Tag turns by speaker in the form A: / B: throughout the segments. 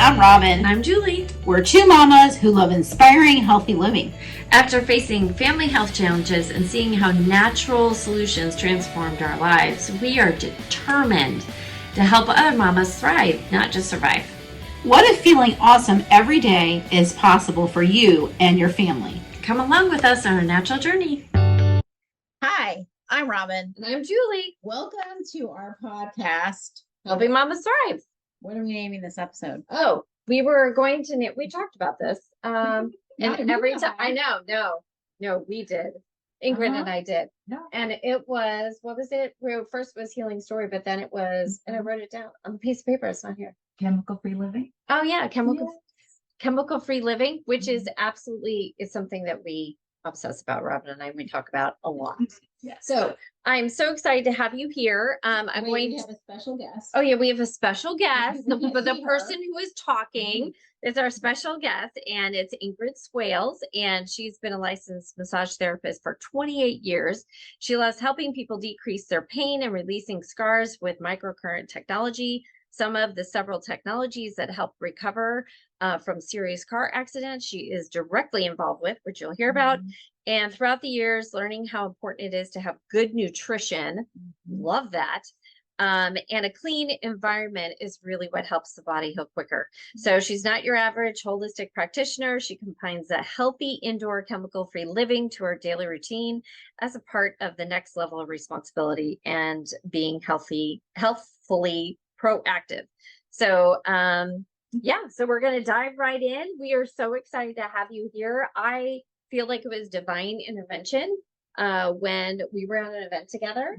A: I'm Robin.
B: I'm Julie.
A: We're two mamas who love inspiring healthy living.
B: After facing family health challenges and seeing how natural solutions transformed our lives, we are determined to help other mamas thrive, not just survive.
A: What if feeling awesome every day is possible for you and your family?
B: Come along with us on a natural journey.
C: Hi, I'm Robin.
B: And I'm Julie.
C: Welcome to our podcast,
B: Helping Mamas Thrive.
C: What are we naming this episode?
B: Oh, we were going to, we talked about this. And every time, I know, no, we did. Ingrid and I did.
C: No.
B: And it was, what was it? Well, first was Healing Story, but then it was, and I wrote it down on a piece of paper. It's not here.
C: Chemical-free living.
B: Oh yeah, chemical-free living, which is absolutely, is something that we obsess about, Robin and I, we talk about a lot.
C: Yes.
B: So I'm so excited to have you here.
C: We have a special guest.
B: Oh yeah, we have a special guest. The person who is talking is our special guest, and it's Ingrid Swailes, and she's been a licensed massage therapist for 28 years. She loves helping people decrease their pain and releasing scars with microcurrent technology. Some of the several technologies that help recover from serious car accidents she is directly involved with, which you'll hear about. And throughout the years, learning how important it is to have good nutrition, love that, and a clean environment is really what helps the body heal quicker. So she's not your average holistic practitioner. She combines a healthy indoor chemical-free living to her daily routine as a part of the next level of responsibility and being healthfully proactive. So yeah, so we're going to dive right in. We are so excited to have you here. I feel like it was divine intervention when we were at an event together.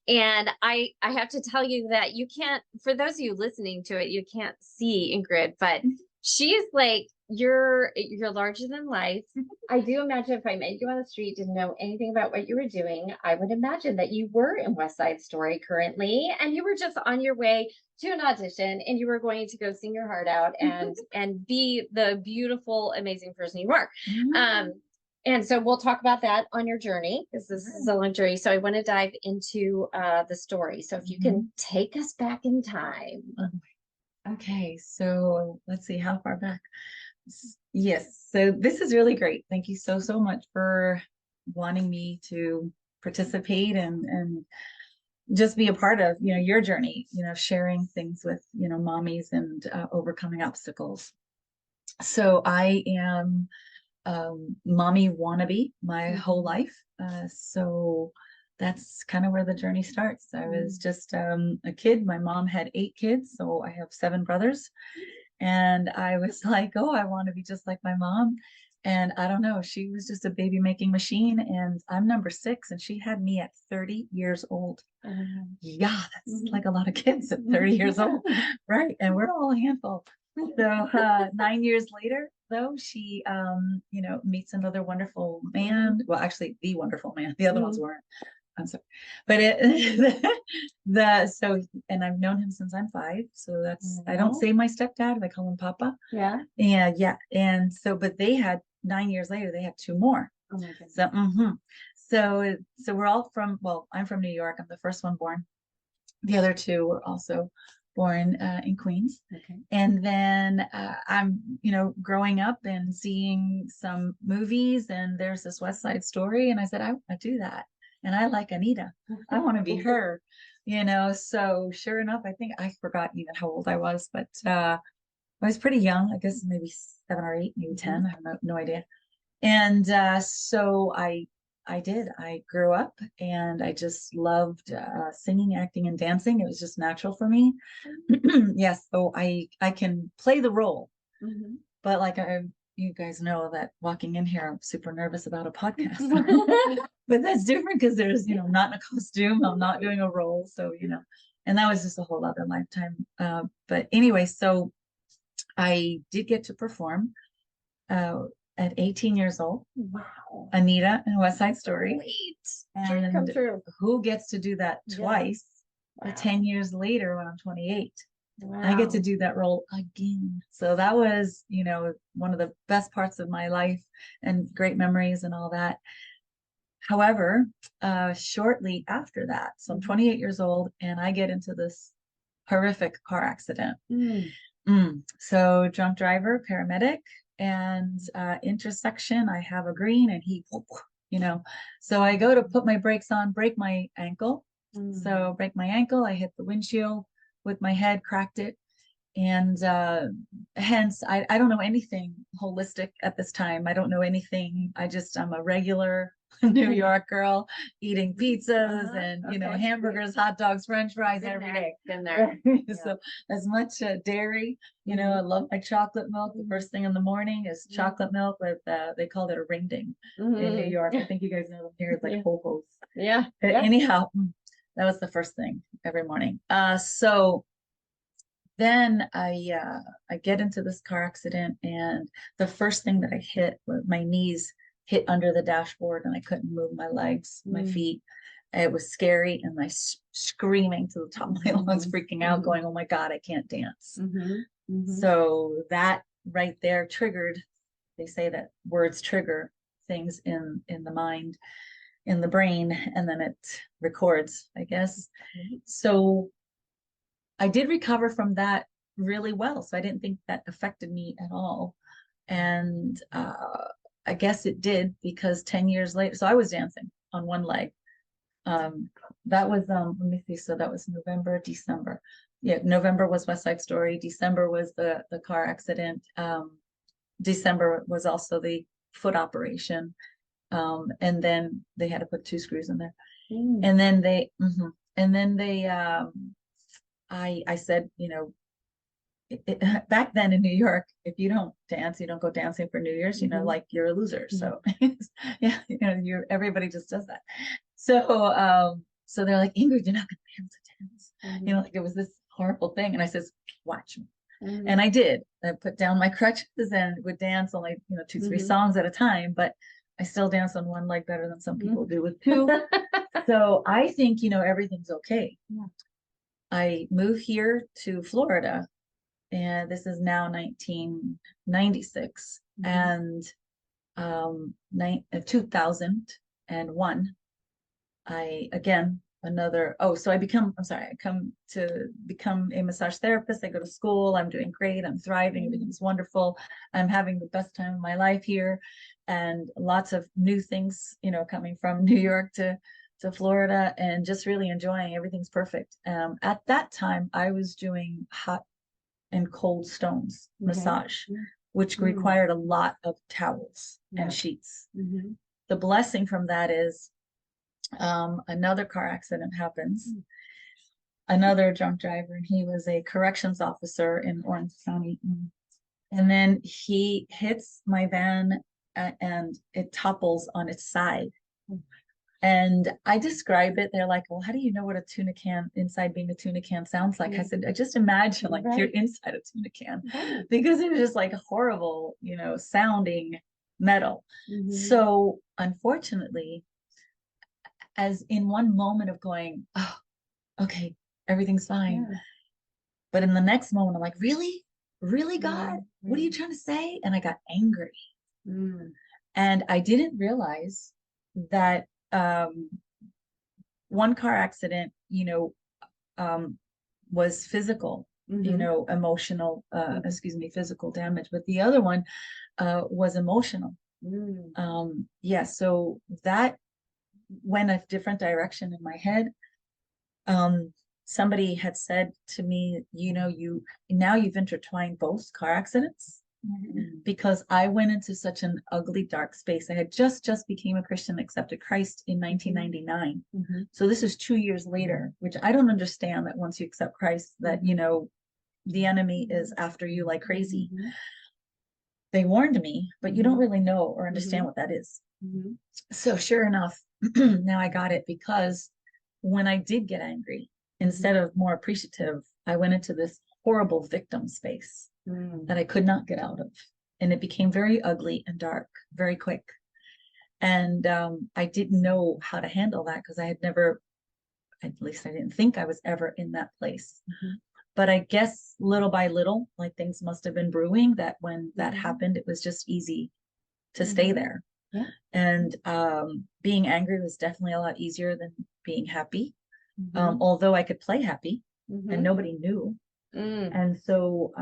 B: And I have to tell you that you can't, for those of you listening to it, you can't see Ingrid, but she is like, you're larger than life. I do imagine if I met you on the street, didn't know anything about what you were doing, I would imagine that you were in West Side Story currently, and you were just on your way to an audition, and you were going to go sing your heart out and be the beautiful, amazing person you are. And so we'll talk about that on your journey, because this is a long journey. So I want to dive into the story. So if you can take us back in time.
C: Okay, so let's see how far back. Yes, so this is really great. Thank you so much for wanting me to participate and just be a part of, your journey, sharing things with, mommies and overcoming obstacles. So I am mommy wannabe my whole life. So that's kind of where the journey starts. I was just a kid. My mom had 8 kids, so I have 7 brothers. And I was like, oh, I want to be just like my mom. And I don't know, she was just a baby making machine. And I'm number 6, and she had me at 30 years old. Yeah, that's like a lot of kids at 30 years old. Right. And we're all a handful. So 9 years later, though, she, meets another wonderful man. Well, actually, the wonderful man. The other ones weren't. I'm sorry, but and I've known him since I'm 5. So that's, I don't say my stepdad, I call him Papa.
B: Yeah.
C: Yeah. And so, but they had 9 years later, they had 2 more.
B: Oh my goodness.
C: So we're all from, well, I'm from New York. I'm the first one born. The other 2 were also born in Queens.
B: Okay.
C: And then I'm, growing up and seeing some movies, and there's this West Side Story. And I said, I do that. And I like Anita. I want to be her, so sure enough, I think I forgot even how old I was, but I was pretty young, I guess maybe 7 or 8, maybe 10. I have no idea. And so I did. I grew up and I just loved singing, acting, and dancing. It was just natural for me. Yes, so I can play the role, but like you guys know that walking in here, I'm super nervous about a podcast. But that's different because there's, not in a costume. I'm not doing a role. So, and that was just a whole other lifetime. But anyway, so I did get to perform at 18 years old.
B: Wow.
C: Anita in West Side Story.
B: Wait.
C: And
B: come true.
C: Who gets to do that twice?
B: Wow.
C: 10 years later when I'm 28.
B: Wow.
C: I get to do that role again. So that was, one of the best parts of my life and great memories and all that. However, shortly after that, so I'm 28 years old and I get into this horrific car accident. So drunk driver, paramedic, and intersection, I have a green and he, so I go to put my brakes on, break my ankle. So break my ankle, I hit the windshield with my head, cracked it. And hence, I don't know anything holistic at this time. I don't know anything. I'm a regular New York girl eating pizzas and, hamburgers, hot dogs, French fries every day.
B: Been there.
C: So as much dairy, I love my chocolate milk. The first thing in the morning is chocolate milk with, they called it a ring ding in New York. I think you guys know them here. It's like ho-hos.
B: Yeah.
C: Anyhow, that was the first thing every morning. So then I get into this car accident, and the first thing that I hit was my knees hit under the dashboard, and I couldn't move my legs, my feet. It was scary, and I screaming to the top of my lungs, freaking out, going, "Oh my God, I can't dance." So that right there triggered. They say that words trigger things in the mind, in the brain, and then it records, I guess. So I did recover from that really well. So I didn't think that affected me at all. And I guess it did, because 10 years later, so I was dancing on one leg. That was, let me see. So that was November, December. Yeah, November was West Side Story. December was the car accident. December was also the foot operation. And then they had to put 2 screws in there. And then I said, back then in New York, if you don't dance, you don't go dancing for New Year's, like you're a loser. So yeah, everybody just does that. So, so they're like, "Ingrid, you're not going to be able to dance." Like it was this horrible thing. And I says, "Watch me." And I did. I put down my crutches and would dance only, 2, 3 songs at a time, but I still dance on one leg better than some people do with 2. So I think, everything's okay. Yeah. I moved here to Florida, and this is now 1996. And 2001, I come to become a massage therapist. I go to school. I'm doing great. I'm thriving. Everything's wonderful. I'm having the best time of my life here, and lots of new things, coming from New York to Florida, and just really enjoying. Everything's perfect. At that time, I was doing hot and cold stones massage, which required a lot of towels and sheets. The blessing from that is another car accident happens. Another drunk driver, and he was a corrections officer in Orange County. And then he hits my van, and it topples on its side. And I describe it. They're like, "Well, how do you know what a tuna can inside being a tuna can sounds like?" I said, "I just imagine like you're inside a tuna can," because it was just like horrible, sounding metal. So unfortunately, as in one moment of going, "Oh, okay, everything's fine." But in the next moment, I'm like, "Really? Really, God? What are you trying to say?" And I got angry. And I didn't realize that one car accident, was physical, emotional, physical damage, but the other one was emotional. So that went a different direction in my head. Somebody had said to me, you've intertwined both car accidents, because I went into such an ugly, dark space. I had just became a Christian, accepted Christ in 1999. So this is 2 years later, which I don't understand, that once you accept Christ, that, the enemy is after you like crazy. They warned me, but you don't really know or understand what that is. So sure enough, now I got it, because when I did get angry, instead of more appreciative, I went into this horrible victim space that I could not get out of. And it became very ugly and dark very quick. And I didn't know how to handle that, because I had never, at least I didn't think I was ever in that place. But I guess little by little, like things must have been brewing, that when that happened, it was just easy to stay there. And being angry was definitely a lot easier than being happy. Although I could play happy and nobody knew. And so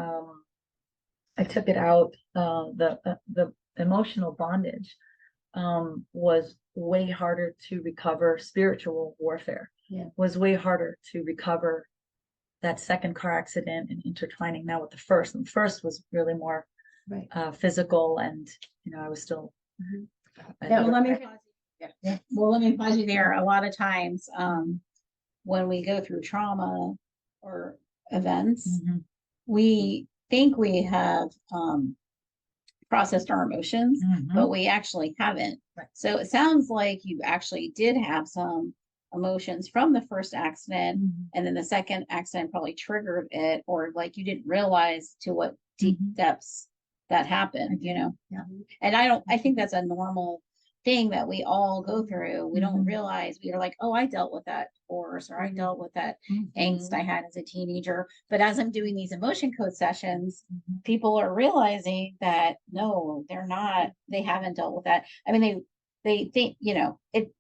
C: I took it out. The emotional bondage was way harder to recover. Spiritual warfare was way harder to recover. That second car accident and intertwining now with the first. And the first was really more physical, and I was still.
D: Yeah, well, let me pause you there. A lot of times, when we go through trauma or events, we think we have processed our emotions, but we actually haven't. So it sounds like you actually did have some emotions from the first accident, and then the second accident probably triggered it, or like you didn't realize to what deep depths that happened, And I think that's a normal thing that we all go through. We don't realize, we are like, oh, I dealt with that divorce, or I dealt with that angst I had as a teenager. But as I'm doing these emotion code sessions, people are realizing that no, they haven't dealt with that. I mean, they think,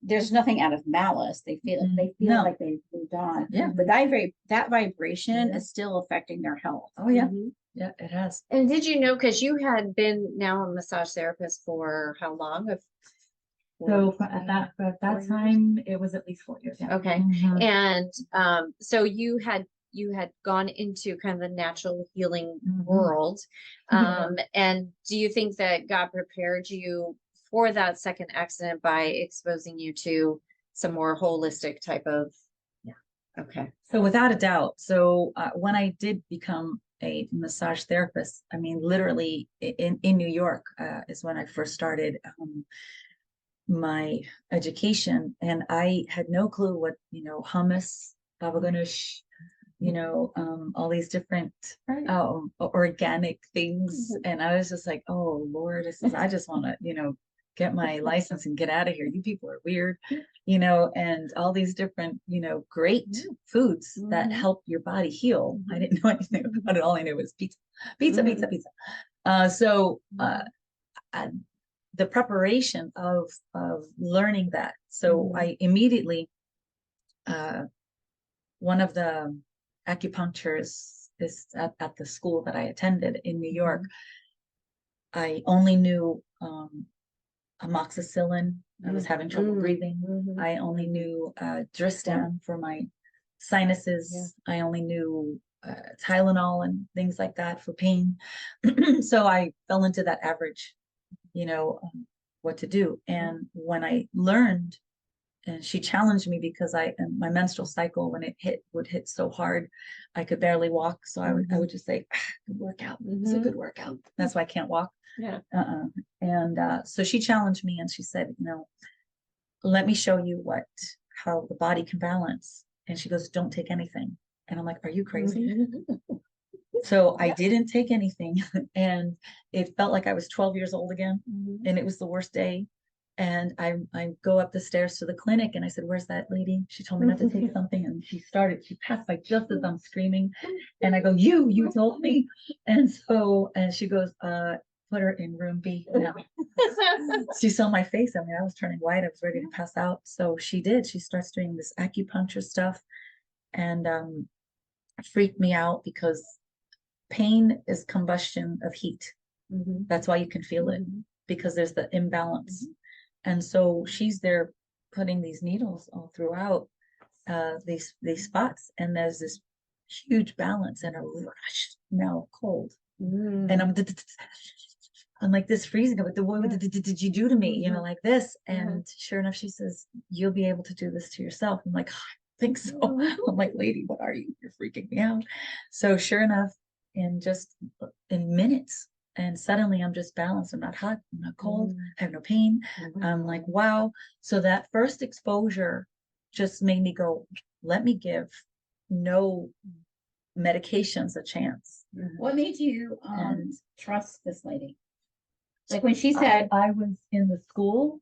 D: there's nothing out of malice. They feel like they've moved on.
C: Yeah.
D: But that vibration is still affecting their health.
C: Oh yeah. Yeah, it has.
B: And did you know, because you had been now a massage therapist for how long?
C: So at that time, it was at least 4 years. Yeah.
B: Okay. And so you had gone into kind of the natural healing world. And do you think that God prepared you for that second accident by exposing you to some more holistic type of?
C: Yeah.
B: Okay.
C: So without a doubt. So when I did become a massage therapist, I mean, literally in New York is when I first started my education, and I had no clue what, hummus, baba ganoush, all these different organic things. And I was just like, oh Lord, I just want to, get my license and get out of here. You people are weird, and all these different, great foods that help your body heal. I didn't know anything about it. All I knew was pizza. So the preparation of learning that. So I immediately, one of the acupuncturists is at the school that I attended in New York. I only knew amoxicillin. I was having trouble breathing. I only knew Dristan for my sinuses. I only knew Tylenol and things like that for pain. So I fell into that average, what to do. And when I learned, and she challenged me because my menstrual cycle, when it would hit so hard, I could barely walk. So I would just say, good workout. It's a good workout. That's why I can't walk.
B: Yeah.
C: And so she challenged me, and she said, let me show you how the body can balance. And she goes, don't take anything. And I'm like, are you crazy? So I didn't take anything, and it felt like I was 12 years old again, and it was the worst day. And I go up the stairs to the clinic, and I said, where's that lady? She told me not to take something. And she passed by just as I'm screaming. And I go, you told me. And she goes, put her in room B now. She saw my face. I mean, I was turning white. I was ready to pass out. So she did. She starts doing this acupuncture stuff, and freaked me out because pain is combustion of heat. That's why you can feel it, because there's the imbalance. And so she's there putting these needles all throughout these spots, and there's this huge balance and a rush now cold. And I'm like this freezing. I'm like, what did you do to me? Like this. And sure enough, she says, you'll be able to do this to yourself. I'm like, oh, I think so. I'm like, lady, what are you? You're freaking me out. So sure enough, in minutes, and suddenly I'm just balanced. I'm not hot, I'm not cold, I have no pain. I'm like, wow. So that first exposure just made me go, let me give no medications a chance.
D: What made you trust this lady? Like when she said,
C: I was in the school,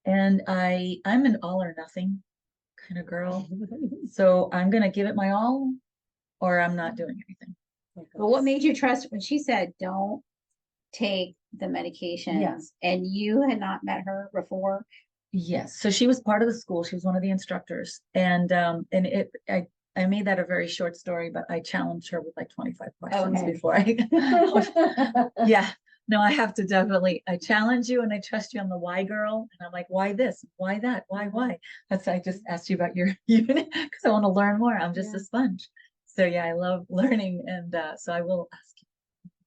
C: and I'm an all or nothing kind of girl. So I'm gonna give it my all, or I'm not doing anything.
D: but what made you trust when she said, don't take the medications?
C: Yes.
D: And you had not met her before?
C: Yes. So she was part of the school. She was one of the instructors, and I I made that a very short story, but I challenged her with like 25 questions
D: Okay.
C: before I, yeah, no, I have to definitely, I challenge you and I trust you on the why girl. And I'm like, why this? Why that? Why? That's, I just asked you about your unit because I want to learn more. I'm just a sponge. So yeah, I love learning. And so I will ask you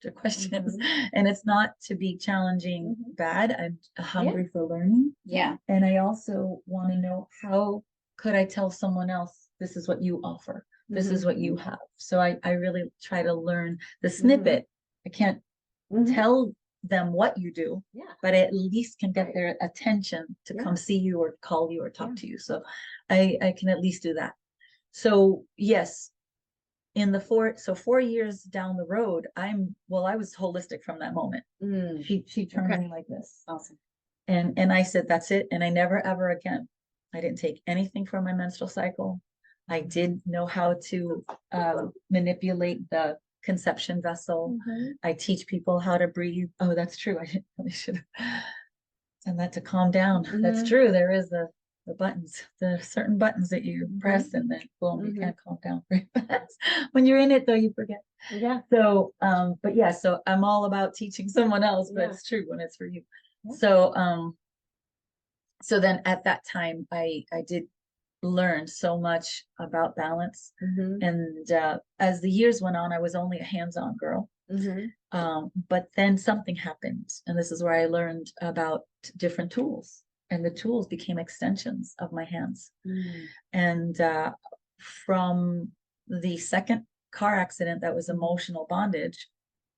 C: the questions. And it's not to be challenging bad. I'm hungry for learning.
D: Yeah.
C: And I also want to know, how could I tell someone else, this is what you offer? This is what you have. So I really try to learn the snippet. I can't tell them what you do, but I at least can get their attention to come see you or call you or talk to you. So I can at least do that. So yes, in the 4 years down the road, I was holistic from that moment. She turned me like this.
D: Awesome.
C: And I said, that's it. And I never, ever again, I didn't take anything from my menstrual cycle. I did know how to manipulate the conception vessel. I teach people how to breathe. Oh, that's true. I should have done that to calm down. That's true. There is the buttons, the certain buttons that you press and then boom, you can't calm down very fast. When you're in it though, you forget.
B: Yeah.
C: So, but yeah, so I'm all about teaching someone else, but it's true when it's for you. So, so then at that time, I did learn so much about balance. And as the years went on, I was only a hands-on girl. But then something happened, and this is where I learned about different tools, and the tools became extensions of my hands. And from the second car accident that was emotional bondage,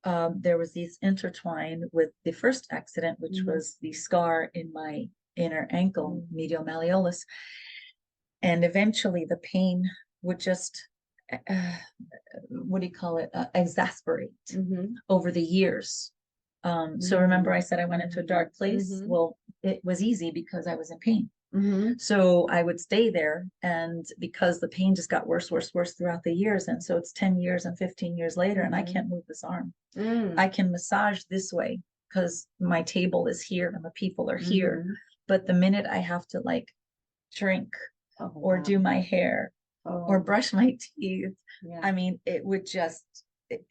C: there was this intertwine with the first accident, which was the scar in my inner ankle, medial malleolus. And eventually the pain would just, what do you call it, exasperate over the years. So remember I said I went into a dark place? Well, it was easy because I was in pain. So I would stay there, and because the pain just got worse throughout the years. And so it's 10 years and 15 years later, and I can't move this arm. I can massage this way because my table is here and the people are here. But the minute I have to like drink or do my hair or brush my teeth, I mean, it would just, it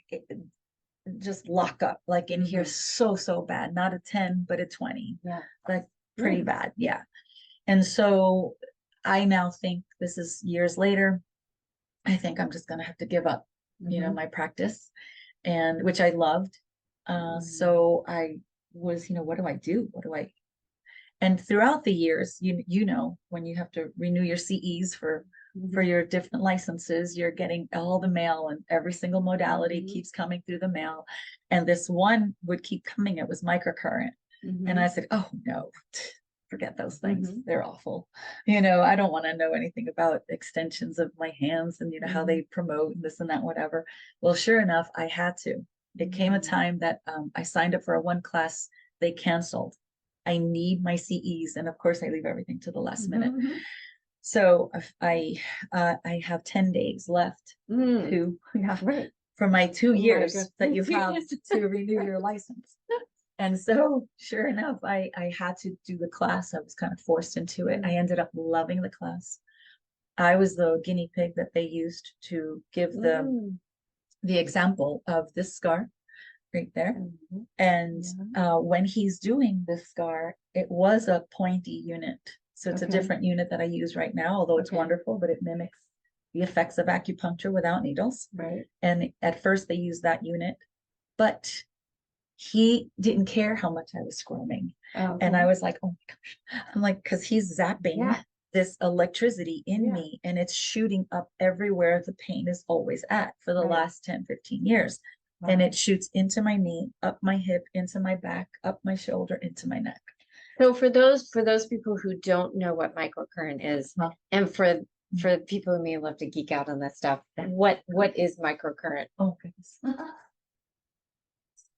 C: just lock up like in here so bad. Not a 10, but a 20. Like pretty bad. Yeah. And so I now think, this is years later, I think I'm just going to have to give up, you know, my practice, and which I loved. So I was, you know, what do I do? And throughout the years, you know, when you have to renew your CEs for your different licenses, you're getting all the mail, and every single modality keeps coming through the mail. And this one would keep coming. It was microcurrent. And I said, oh no, forget those things. They're awful. You know, I don't want to know anything about extensions of my hands and, you know, how they promote this and that, whatever. Well, sure enough, I had to. It came a time that I signed up for a one class, they canceled. I need my CEs. And of course I leave everything to the last minute. So I have 10 days left to, for my 2 years that you have to renew your license. And so sure enough, I had to do the class. I was kind of forced into it. I ended up loving the class. I was the guinea pig that they used to give the example of this scar right there. And when he's doing this scar, it was a pointy unit. So it's a different unit that I use right now, although it's wonderful, but it mimics the effects of acupuncture without needles. And at first they used that unit, but he didn't care how much I was squirming. And I was like, oh my gosh. I'm like, because he's zapping this electricity in me, and it's shooting up everywhere the pain is always at for the last 10, 15 years. And it shoots into my knee, up my hip, into my back, up my shoulder, into my neck.
B: So for those people who don't know what microcurrent is, and for people who may love to geek out on that stuff, what is microcurrent?
C: Oh goodness.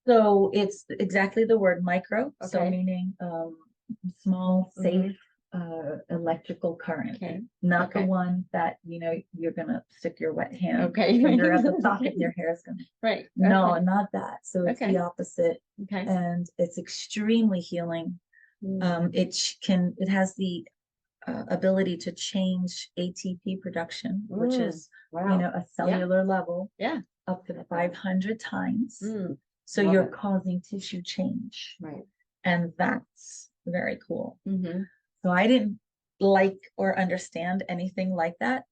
C: So it's exactly the word micro. So meaning small, safe electrical current. Not the one that, you know, you're gonna stick your wet hand finger at the socket and your hair is gonna no, not that. So it's the opposite. And it's extremely healing. It has the ability to change ATP production, which is,
B: Wow.
C: a cellular level
B: Yeah.
C: up to 500 times. So
B: Love
C: you're
B: it.
C: causing tissue change.
B: Right.
C: And that's very cool.
B: Mm-hmm.
C: So I didn't like or understand anything like that.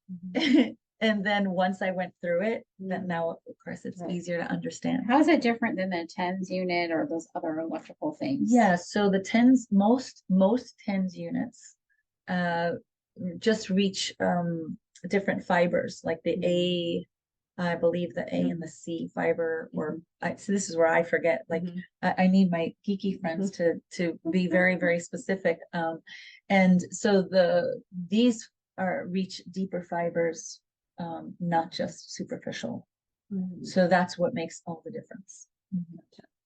C: And then once I went through it, that now, of course, it's
B: Right.
C: easier to understand.
D: How is it different than the TENS unit or those other electrical things?
C: Yeah, so the TENS, most TENS units just reach different fibers, like the A, I believe the A and the C fiber, or so this is where I forget, like I need my geeky friends to be very, very specific. And so these reach deeper fibers, not just superficial. So that's what makes all the difference.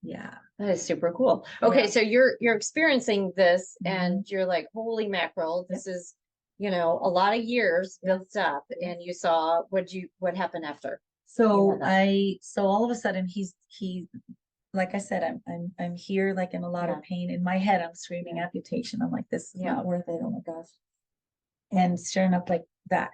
C: Yeah.
B: That is super cool. Okay,
C: Yeah.
B: so you're experiencing this
C: Mhm.
B: and you're like, holy mackerel, this is, a lot of years built up, and you saw what happened after.
C: So
B: Yeah.
C: so all of a sudden he, like I said, I'm here like in a lot
B: Yeah.
C: of pain. In my head, I'm screaming amputation. I'm like, this is
B: Yeah.
C: not worth it. Oh my gosh. And sure enough, like that,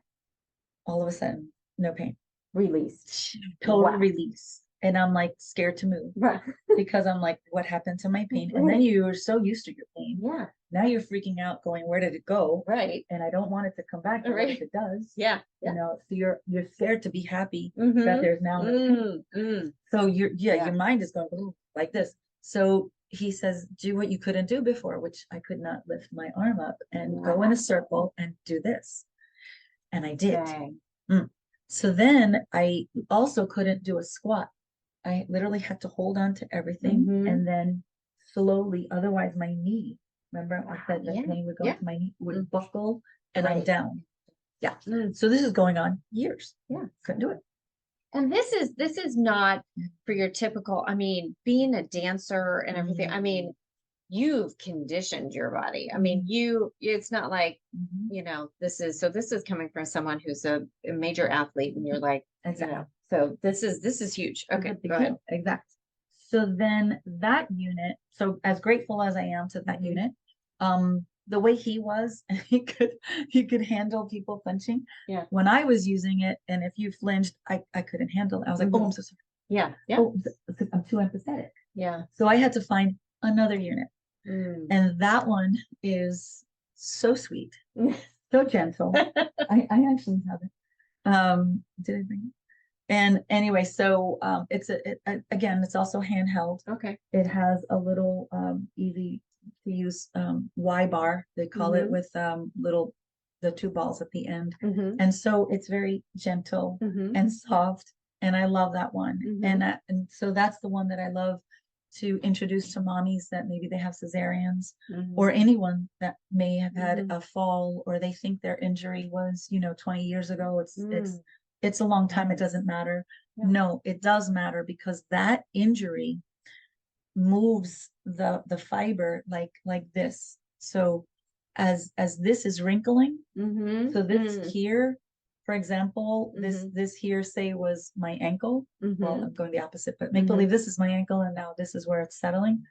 C: all of a sudden, no pain.
B: Released.
C: Total
B: Wow.
C: release. And I'm like scared to move
B: Right.
C: because I'm like, what happened to my pain? And then you are so used to your pain.
B: Yeah.
C: Now you're freaking out, going, where did it go?
B: Right.
C: And I don't want it to come back. But what if it does?
B: Yeah.
C: So you're scared to be happy that
B: Mhm.
C: there's now no pain. So your mind is going "Ooh," like this. So he says, do what you couldn't do before, which I could not lift my arm up and go in a circle and do this. And I did.
B: Dang.
C: So then I also couldn't do a squat. I literally had to hold on to everything and then slowly, otherwise my knee, remember I said the pain would go to my knee, would buckle and I'm down. Yeah. So this is going on years.
B: Yeah.
C: Couldn't do it.
B: And this is not for your typical, being a dancer and everything. You've conditioned your body. It's not like, this is coming from someone who's a major athlete, and you're like,
C: Exactly.
B: so this is huge. Okay, go ahead.
C: Exactly. So then that unit, so as grateful as I am to that unit, the way he was, he could handle people flinching.
B: Yeah.
C: When I was using it, and if you flinched, I couldn't handle it. I was like, oh, I'm so sorry.
B: Yeah. Yeah.
C: Oh, I'm too empathetic.
B: Yeah.
C: So I had to find another unit. And that one is so sweet, so gentle. I actually have it. Did I bring it? And anyway, so it's again, it's also handheld.
B: Okay.
C: It has a little easy to use Y bar, they call it, with the two balls at the end. And so it's very gentle and soft. And I love that one. And so that's the one that I love to introduce to mommies that maybe they have cesareans or anyone that may have had a fall, or they think their injury was 20 years ago. It's a long time. It doesn't matter. No, it does matter, because that injury moves the fiber like this. So as this is wrinkling, so this here, for example, this here, say, was my ankle. Well, I'm going the opposite, but make believe this is my ankle, and now this is where it's settling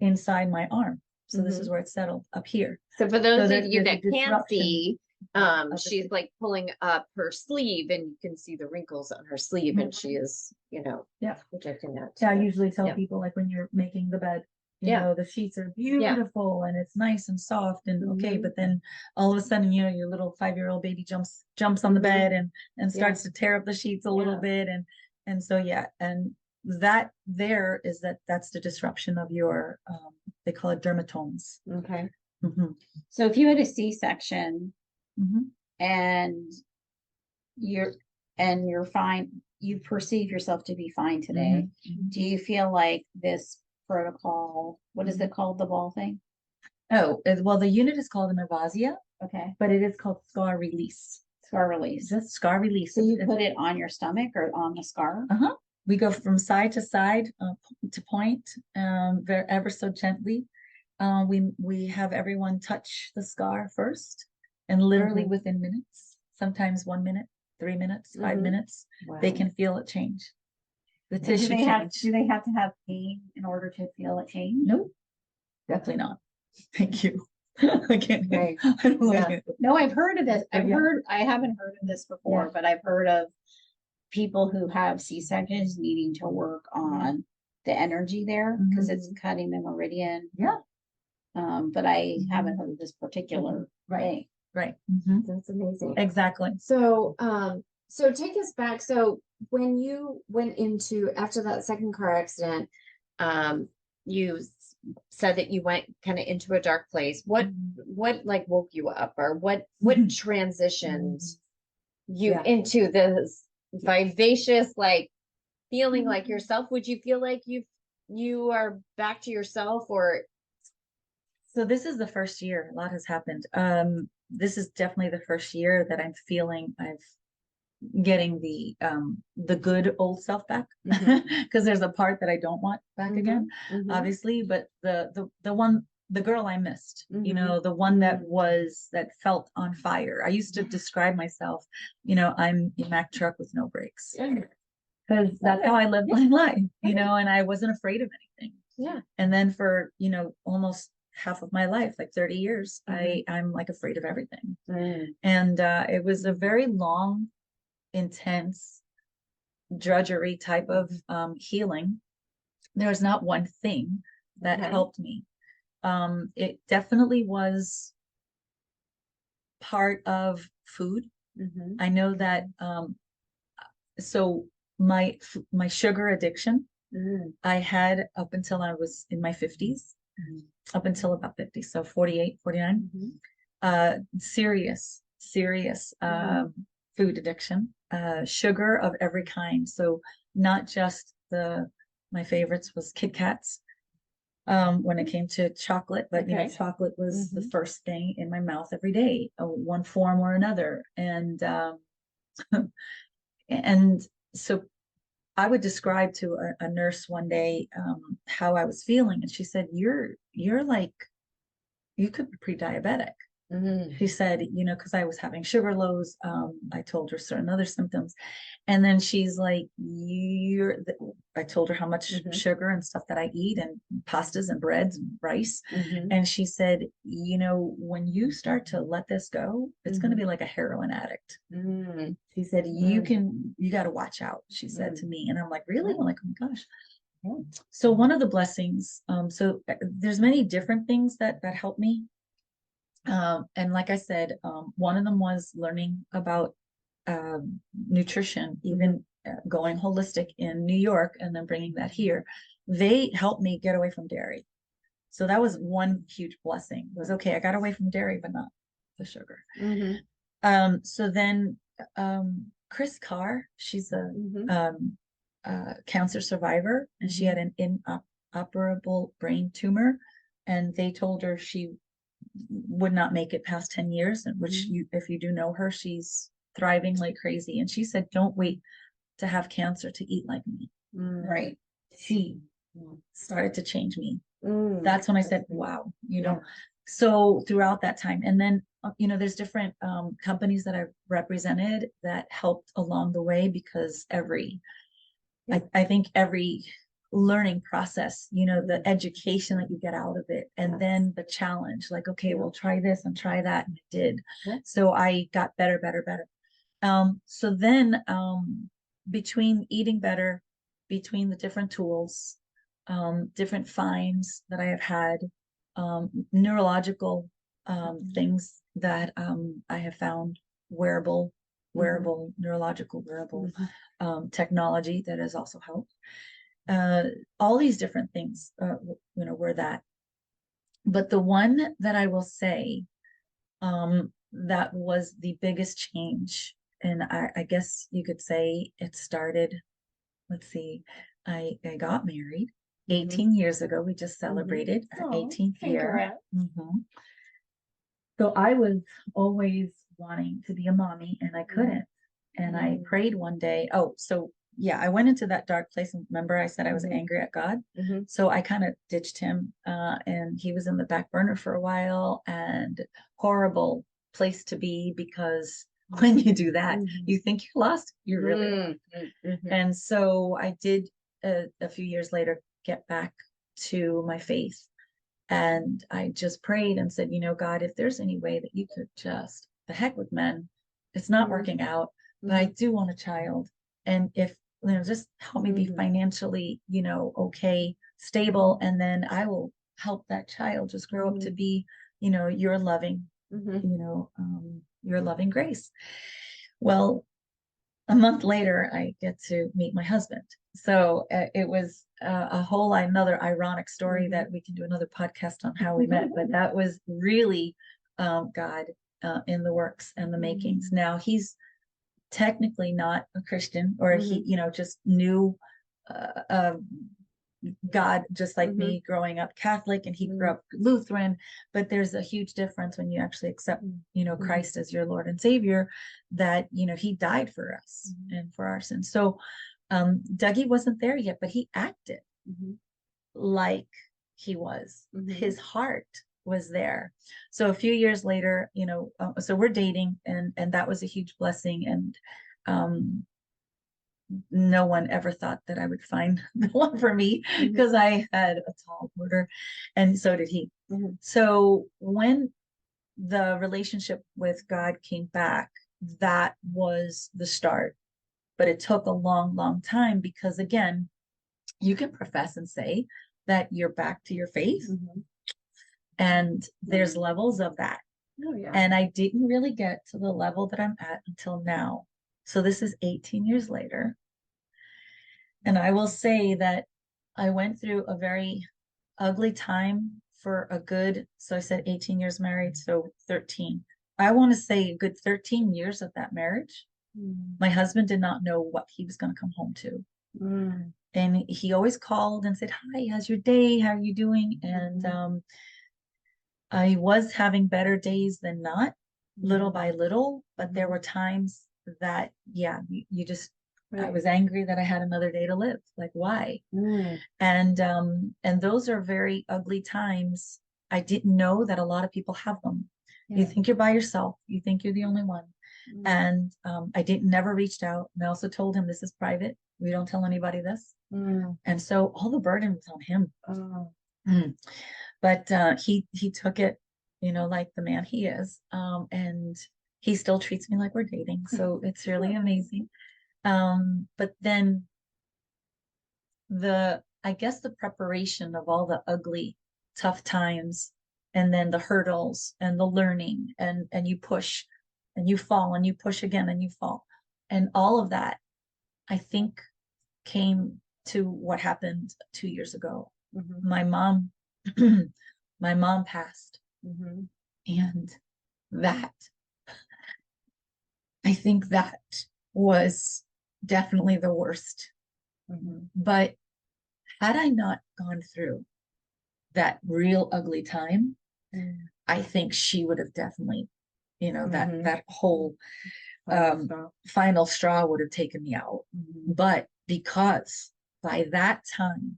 C: inside my arm. So this is where it's settled up here.
B: So for those
C: there's
B: of you
C: a
B: that can't
C: disruption
B: see,
C: of the
B: she's like pulling up her sleeve, and you can see the wrinkles on her sleeve, and she is, projecting that.
C: Yeah, I usually tell
B: Yeah.
C: people, like, when you're making the bed, the sheets are
B: Yeah.
C: beautiful and it's nice and soft and okay, but then all of a sudden, your little 5-year-old baby jumps on the bed and starts to tear up the sheets a little bit, and so and that that's the disruption of your they call it dermatomes.
B: Okay.
D: So if you had a C-section
C: Mhm.
D: and you're fine, you perceive yourself to be fine today, do you feel like this protocol, what is it called, the ball thing?
C: Oh, well, the unit is called an Avasia,
D: Okay,
C: but it is called scar release.
D: scar release.
C: Just scar release.
D: So you put it on your stomach or on the scar?
C: We go from side to side, to point, ever so gently. We have everyone touch the scar first, and literally within minutes, sometimes 1 minute, 3 minutes, 5 minutes, they can feel it change. The tissue change.
D: Do they have to have pain in order to feel it change?
C: Nope, definitely not. Thank you. I can't.
B: Right.
C: I don't like
B: Yeah.
C: it.
D: No, I've heard of this.
C: Yeah.
D: I haven't heard of this before, but I've heard of people who have C-sections needing to work on the energy there because it's cutting the meridian.
C: Yeah.
D: But I haven't heard of this particular thing.
C: Right.
B: That's amazing.
C: Exactly.
B: So, so take us back. So when you went into, after that second car accident, you said that you went kind of into a dark place. What like woke you up, or what transitioned you into this vivacious, like feeling like yourself? Would you feel like you are back to yourself, or?
C: So this is the first year, a lot has happened. This is definitely the first year that I'm feeling getting the good old self back, because there's a part that I don't want back again, obviously, but the girl I missed, you know, the one that felt on fire. I used to describe myself, you know, I'm a Mack truck with no brakes, because that's how I lived my life, you know, and I wasn't afraid of anything.
B: Yeah.
C: And then for, you know, almost half of my life, like 30 years, I'm like afraid of everything. And it was a very long, intense drudgery type of healing. There was not one thing that helped me. It definitely was part of food. I know that so my sugar addiction I had up until I was in my 50s, up until about 50, so 48, 49. Serious food addiction, sugar of every kind. So not just my favorites was Kit Kats, when it came to chocolate, but you know, chocolate was the first thing in my mouth every day, one form or another. And and so I would describe to a nurse one day how I was feeling, and she said, you're like, you could be pre-diabetic. She said, you know, because I was having sugar lows. I told her certain other symptoms. And then she's like, I told her how much sugar and stuff that I eat, and pastas and breads and rice. And she said, you know, when you start to let this go, it's going to be like a heroin addict. She said, you got to watch out, she said to me. And I'm like, really? I'm like, oh my gosh. So one of the blessings, so there's many different things that help me. And like I said, one of them was learning about nutrition, even going holistic in New York and then bringing that here. They helped me get away from dairy. So that was one huge blessing. It was okay, I got away from dairy, but not the sugar. So then Chris Carr, she's a cancer survivor, and she had an inoperable brain tumor, and they told her she would not make it past 10 years, which if you do know her, she's thriving like crazy. And she said, don't wait to have cancer to eat like me. Right. She started to change me. That's when I said, wow, you know. So throughout that time, and then you know, there's different companies that I've represented that helped along the way, because I think every learning process, you know, the education that you get out of it, and then the challenge, like, okay, we'll try this and try that, and I did. So I got better. So then between eating better, between the different tools, different finds that I have had, neurological things that I have found, neurological wearable technology that has also helped. All these different things, you know, were that. But the one that I will say that was the biggest change, and I guess you could say it started, let's see, I got married 18 years ago. We just celebrated our 18th year. So I was always wanting to be a mommy, and I couldn't. And I prayed one day. Oh, so yeah, I went into that dark place. And remember, I said I was angry at God. So I kind of ditched him, and he was in the back burner for a while, and horrible place to be, because when you do that, you think you're lost. You're really. And so I did a few years later get back to my faith. And I just prayed and said, God, if there's any way that you could just, the heck with men, it's not working out, but I do want a child. And if, just help me be financially, okay, stable. And then I will help that child just grow up to be, your loving, your loving grace. Well, a month later, I get to meet my husband. So it was a whole another ironic story that we can do another podcast on how we met. But that was really God in the works and the makings. Now he's technically not a Christian, or he, just knew God just like me, growing up Catholic, and he grew up Lutheran. But there's a huge difference when you actually accept, Christ as your Lord and Savior, that, he died for us and for our sins. So Dougie wasn't there yet, but he acted like he was. His heart was there. So a few years later, so we're dating, and that was a huge blessing. And no one ever thought that I would find the one for me, because I had a tall order, and so did he. So when the relationship with God came back, that was the start. But it took a long, long time, because again, you can profess and say that you're back to your faith, and there's levels of that.
B: Oh, yeah.
C: And I didn't really get to the level that I'm at until now. So this is 18 years later. And I will say that I went through a very ugly time for a good, so I said 18 years married, so 13. I want to say a good 13 years of that marriage. My husband did not know what he was going to come home to. And he always called and said, "Hi, how's your day? How are you doing?" And I was having better days than not, little by little, but there were times that, you just, I was angry that I had another day to live. Like, why? And those are very ugly times. I didn't know that a lot of people have them. You think you're by yourself. You think you're the only one. And I never reached out. And I also told him, this is private. We don't tell anybody this. And so all the burden was on him. But he took it, like the man he is. And he still treats me like we're dating. So it's really amazing. But then I guess the preparation of all the ugly, tough times, and then the hurdles and the learning, and you push and you fall and you push again and you fall. And all of that, I think, came to what happened 2 years ago. My mom, my mom passed. And that, I think that was definitely the worst. But had I not gone through that real ugly time, I think she would have definitely, that whole final straw would have taken me out. But because by that time,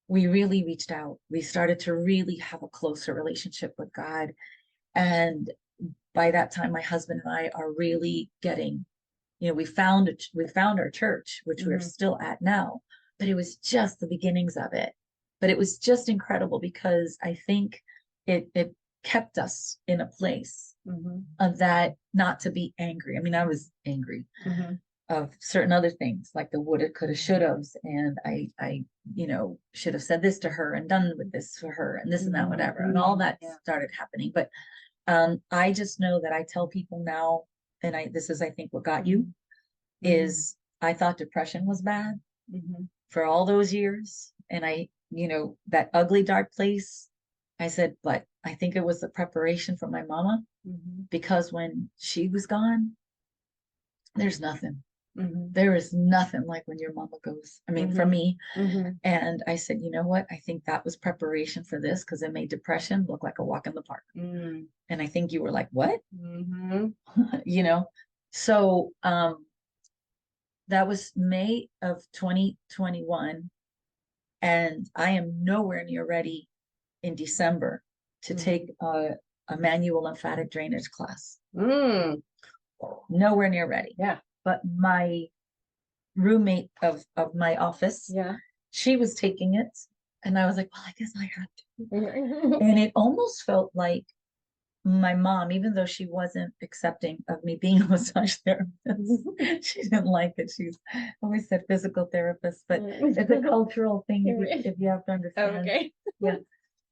C: we really reached out, we started to really have a closer relationship with God. And by that time, my husband and I are really getting, we found our church, which we're still at now, but it was just the beginnings of it. But it was just incredible, because I think it kept us in a place of that, not to be angry. I mean, I was angry of certain other things, like the woulda, coulda, shoulda's, and I should have said this to her and done with this for her, and this and that, whatever, and all that started happening. But I just know that I tell people now, and this is, I think, what got you, is I thought depression was bad for all those years. And that ugly, dark place, I said, but I think it was the preparation for my mama, because when she was gone, there's nothing. There is nothing like when your mama goes. I mean, for me. And I said, you know what? I think that was preparation for this, because it made depression look like a walk in the park. And I think you were like, what? So that was May of 2021. And I am nowhere near ready in December to take a manual lymphatic drainage class. Nowhere near ready. But my roommate of my office, she was taking it. And I was like, well, I guess I have to. And it almost felt like my mom, even though she wasn't accepting of me being a massage therapist, she didn't like it. She's always said physical therapist, but it's a cultural thing if you have to understand.
B: Okay.
C: Yeah.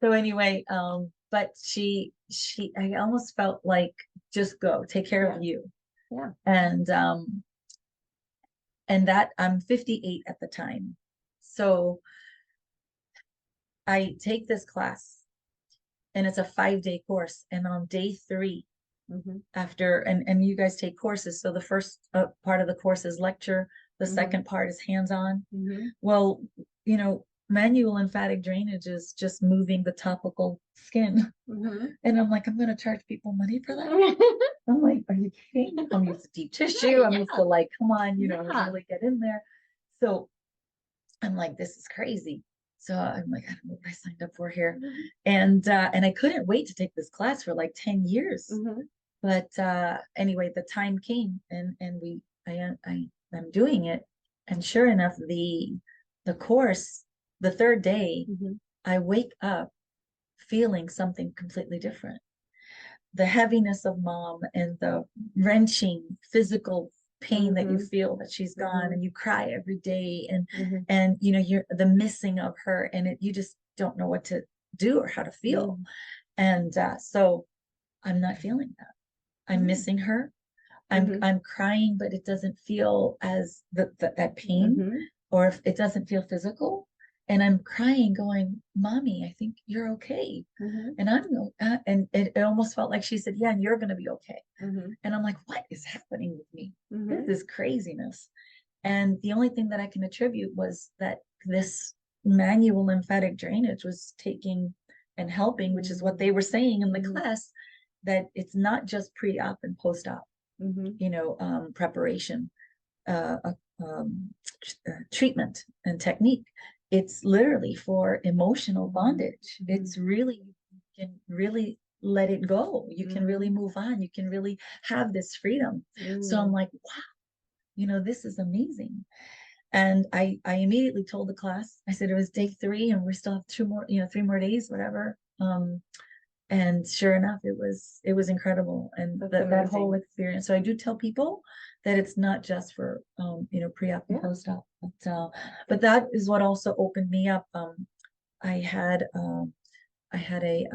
C: So anyway, but I almost felt like just go, take care of you.
B: Yeah.
C: And that I'm 58 at the time. So I take this class and it's a 5-day course. And on day 3, after, and you guys take courses. So the first part of the course is lecture. The second part is hands-on. Well, manual lymphatic drainage is just moving the topical skin. And I'm like, I'm going to charge people money for that. I'm like, are you kidding? I'm used to deep tissue. I'm used to like, come on, really get in there. So I'm like, this is crazy. So I'm like, I don't know what I signed up for here. And I couldn't wait to take this class for like 10 years. But anyway, the time came and I'm doing it. And sure enough, the course, the 3rd day, I wake up feeling something completely different. The heaviness of mom and the wrenching physical pain that you feel that she's gone, and you cry every day, and you're the missing of her, and you just don't know what to do or how to feel. And so I'm not feeling that. I'm missing her. I'm crying, but it doesn't feel as that pain, or if it doesn't feel physical. And I'm crying, going, Mommy, I think you're okay. And and it almost felt like she said, yeah, and you're going to be okay. And I'm like, what is happening with me? This is craziness. And the only thing that I can attribute was that this manual lymphatic drainage was taking and helping, which is what they were saying in the class, that it's not just pre-op and post-op, preparation, treatment and technique. It's literally for emotional bondage. It's really, you can really let it go. You can really move on. You can really have this freedom. So I'm like, wow, this is amazing. And I immediately told the class, I said it was day 3 and we still have 2 more, 3 more days, whatever. And sure enough, it was incredible. And that whole experience. So I do tell people that it's not just for, pre-op and post-op, but that is what also opened me up. I had a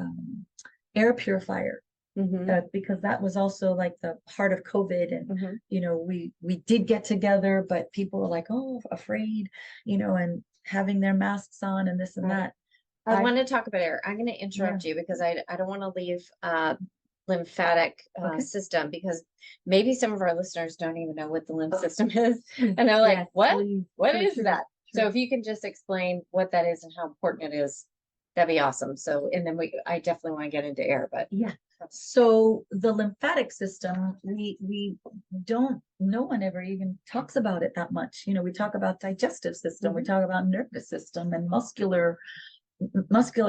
C: air purifier, because that was also like the part of COVID. And, we did get together, but people were like, oh, afraid, and having their masks on and this and that.
B: I want to talk about air. I'm going to interrupt you because I don't want to leave lymphatic system, because maybe some of our listeners don't even know what the lymph system is. And they're like, what? What is that? So if you can just explain what that is and how important it is, that'd be awesome. So, and then I definitely want to get into air, but
C: yeah. So the lymphatic system, no one ever even talks about it that much. We talk about digestive system, we talk about nervous system and muscular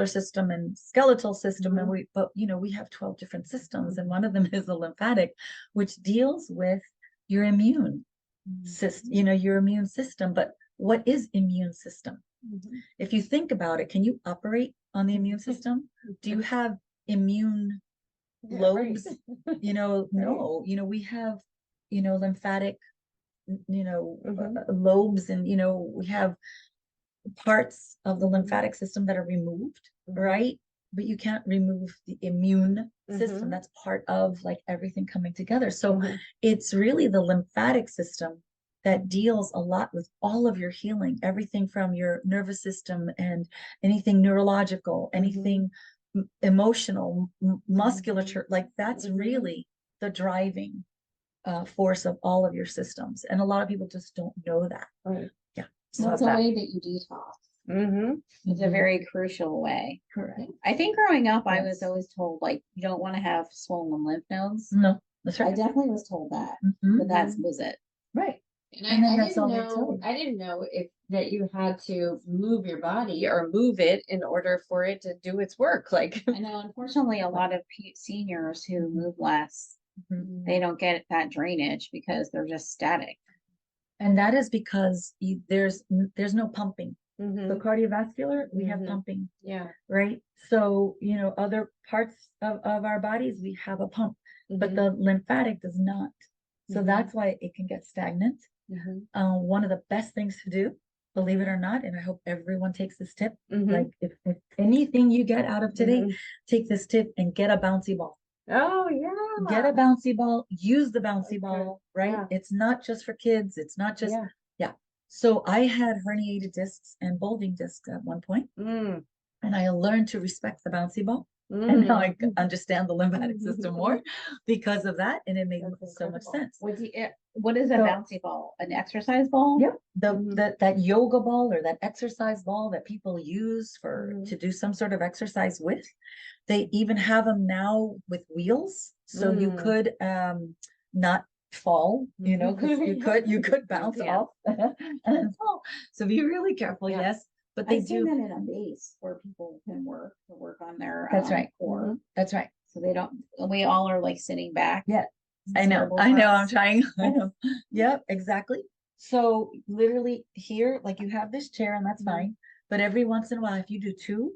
C: system and skeletal system. And we have 12 different systems, and one of them is the lymphatic, which deals with your immune system, your immune system. But what is immune system? If you think about it, can you operate on the immune system? Do you have immune lobes? No, we have, lymphatic, lobes, and, we have parts of the lymphatic system that are removed, right? But you can't remove the immune system. That's part of like everything coming together. So it's really the lymphatic system that deals a lot with all of your healing, everything from your nervous system and anything neurological, anything emotional, musculature, like that's really the driving force of all of your systems. And a lot of people just don't know that.
B: Right.
C: Yeah.
D: So it's a way that you detox. It's a very crucial way.
C: Correct.
D: I think growing up, I was always told, like, you don't want to have swollen lymph nodes.
C: No, that's right.
D: I definitely was told that, but that was it.
C: Right.
B: And I didn't know if that you had to move your body or move it in order for it to do its work. Like,
D: I know, unfortunately, a lot of seniors who move less, they don't get that drainage because they're just static.
C: And that is because there's no pumping. So
B: Mhm.
C: cardiovascular, we have
B: Mhm.
C: pumping,
B: Yeah.
C: right? So, other parts of our bodies, we have a pump, but
B: Mhm.
C: the lymphatic does not. So
B: Mhm.
C: that's why it can get stagnant.
B: Mhm.
C: One of the best things to do, believe it or not, and I hope everyone takes this tip.
B: Mhm.
C: Like if anything you get out of today,
B: Mhm.
C: take this tip and get a bouncy ball.
B: Oh yeah.
C: Get a bouncy ball, use the bouncy
B: Okay.
C: ball, right?
B: Yeah.
C: It's not just for kids. It's not just,
B: Yeah.
C: yeah. So I had herniated discs and bulging discs at one point,
B: Mm.
C: and I learned to respect the bouncy ball. And now I
B: Mm.
C: understand the lymphatic system more because of that. And it made
B: That's
C: so much
B: incredible.
C: sense.
D: What is a
C: So-
D: bouncy ball? An exercise ball?
C: Yep.
B: Mhm.
C: That yoga ball or that exercise ball that people use for
B: Mhm.
C: to do some sort of exercise with. They even have them now with wheels, so you
B: Mm.
C: could not fall, because you could bounce
B: Yeah.
C: off and fall. So be really careful,
B: Yeah.
C: yes. But they
D: I've seen
C: do.
D: that in a base where people can work on their
C: That's right.
D: core.
C: That's right.
D: So they don't, we all are like sitting back.
C: Yeah.
D: It's
C: I know.
D: terrible
C: I
D: for
C: know. I'm
D: us.
C: trying. I know. Yep, exactly. So literally here, like you have this chair and that's
B: Mhm.
C: fine. But every once in a while, if you do 2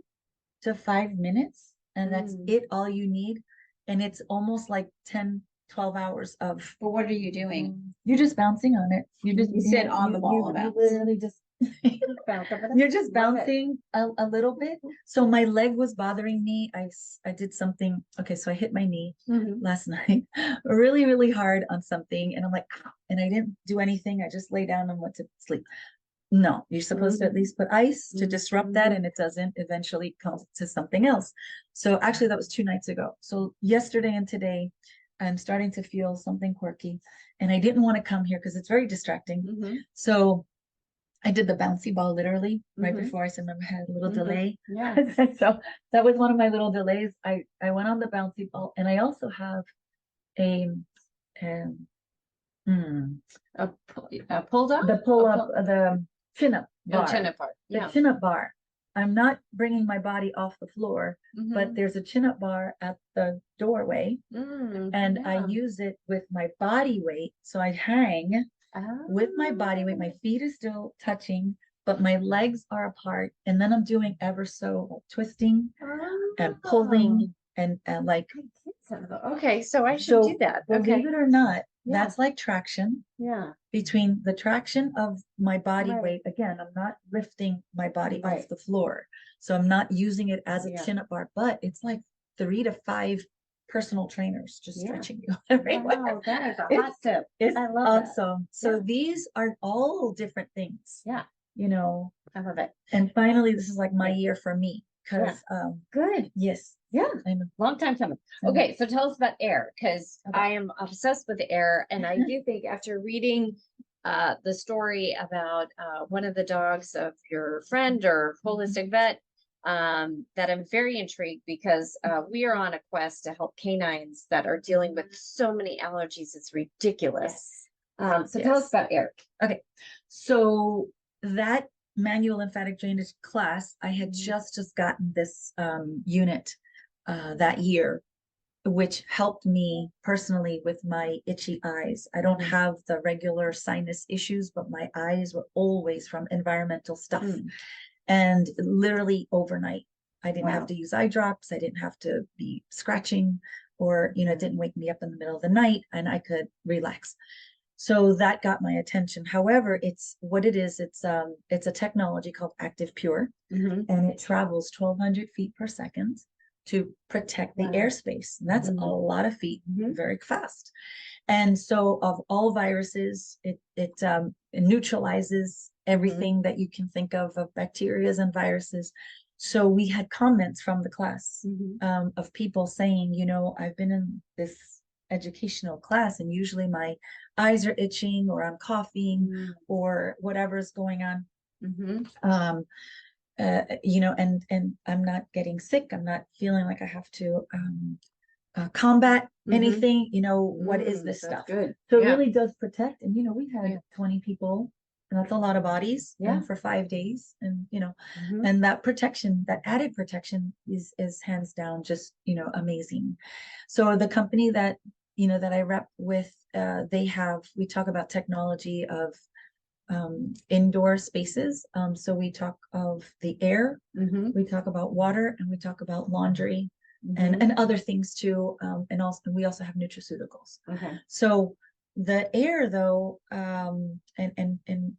C: to 5 minutes and that's
B: Mm.
C: it, all you need. And it's almost like 10, 12 hours of
D: But what are you doing?
C: you're just bouncing on it.
D: You sit on the ball and
C: you
D: bounce.
C: literally just
B: Bounce over
C: you're just
B: Love it.
C: bouncing a little bit. So my leg was bothering me. I did something. Okay, so I hit my knee
B: Mhm.
C: last night really, really hard on something. And I'm like, "Ah," and I didn't do anything. I just lay down and went to sleep. No, you're supposed to at
B: Mhm.
C: least put ice to disrupt that,
B: Mhm.
C: and it doesn't. Eventually comes to something else. So actually, that was 2 nights ago. So yesterday and today, I'm starting to feel something quirky, and I didn't want to come here because it's very distracting.
B: Mhm.
C: So I did the bouncy ball literally right
B: Mhm.
C: before I said I had a little
B: Mhm.
C: delay.
B: Yeah.
C: So that was one of my little delays. I went on the bouncy ball, and I also have a um,
B: A pull down?
C: the pull up, the chin up
B: Oh,
C: bar.
B: chin apart.
C: The
B: Yeah.
C: chin up bar. I'm not bringing my body off the floor, but
B: Mhm.
C: there's a chin up bar at the doorway, and I
B: Yeah.
C: use it with my body weight. So I hang with my body weight. My feet is still touching, but my legs are apart. And then I'm doing ever so like, twisting and
B: Oh.
C: pulling and like,
B: Okay, so I should
C: so
B: do that.
C: believe
B: Okay.
C: it or not,
B: Yeah.
C: that's like traction.
B: Yeah.
C: Between the traction of my body
B: Right.
C: weight, again, I'm not lifting my body
B: Right.
C: off the floor. So I'm not using it as a
B: Yeah.
C: chin up bar, but it's like 3 to 5 personal trainers just
B: Yeah.
C: stretching you everywhere.
B: Wow, that is a hot
C: It's,
B: tip.
C: it's
B: I love that.
C: awesome. So
B: Yeah.
C: these are all different things,
B: Yeah, I love it.
C: and finally, this is like my
B: Yeah.
C: year for me. Because
B: Good.
C: yes,
B: Yeah.
C: I know.
B: Long time coming.
C: I know.
B: Okay, so tell us about air, because
C: Okay.
B: I am obsessed with air, and I do think after reading the story about one of the dogs of your friend or holistic vet, that I'm very intrigued because we are on a quest to help canines that are dealing with so many allergies. It's ridiculous. So tell us
C: Yes.
B: about air.
C: Okay, so that manual lymphatic drainage class, I had just gotten this unit that year, which helped me personally with my itchy eyes. I don't have the regular sinus issues, but my eyes were always from environmental stuff. And literally overnight, I didn't have to use eye drops. I didn't have to be scratching, or it didn't wake me up in the middle of the night, and I could relax. So that got my attention. However, it's what it is. It's a technology called Active Pure, and it travels 1,200 feet per second to protect the
B: Wow.
C: airspace. And that's a lot of feet,
B: Mhm.
C: very fast. And so, of all viruses, it neutralizes everything that you can think of bacteria and viruses. So we had comments from the class of people saying, I've been in this educational class, and usually my eyes are itching, or I'm coughing, or whatever's going on. And I'm not getting sick. I'm not feeling like I have to combat anything. What is this
B: That's
C: stuff?
B: good.
C: So it
B: Yeah.
C: really does protect. And we had 20 people, and that's a lot of bodies
B: Yeah.
C: for 5 days. And
B: Mhm.
C: and that protection, that added protection is hands down just amazing. So the company that that I rep with, we talk about technology of indoor spaces. So we talk of the air,
B: Mm-hmm.
C: we talk about water, and we talk about laundry
B: Mm-hmm.
C: and other things too. And also we also have nutraceuticals.
B: Okay.
C: So the air though, and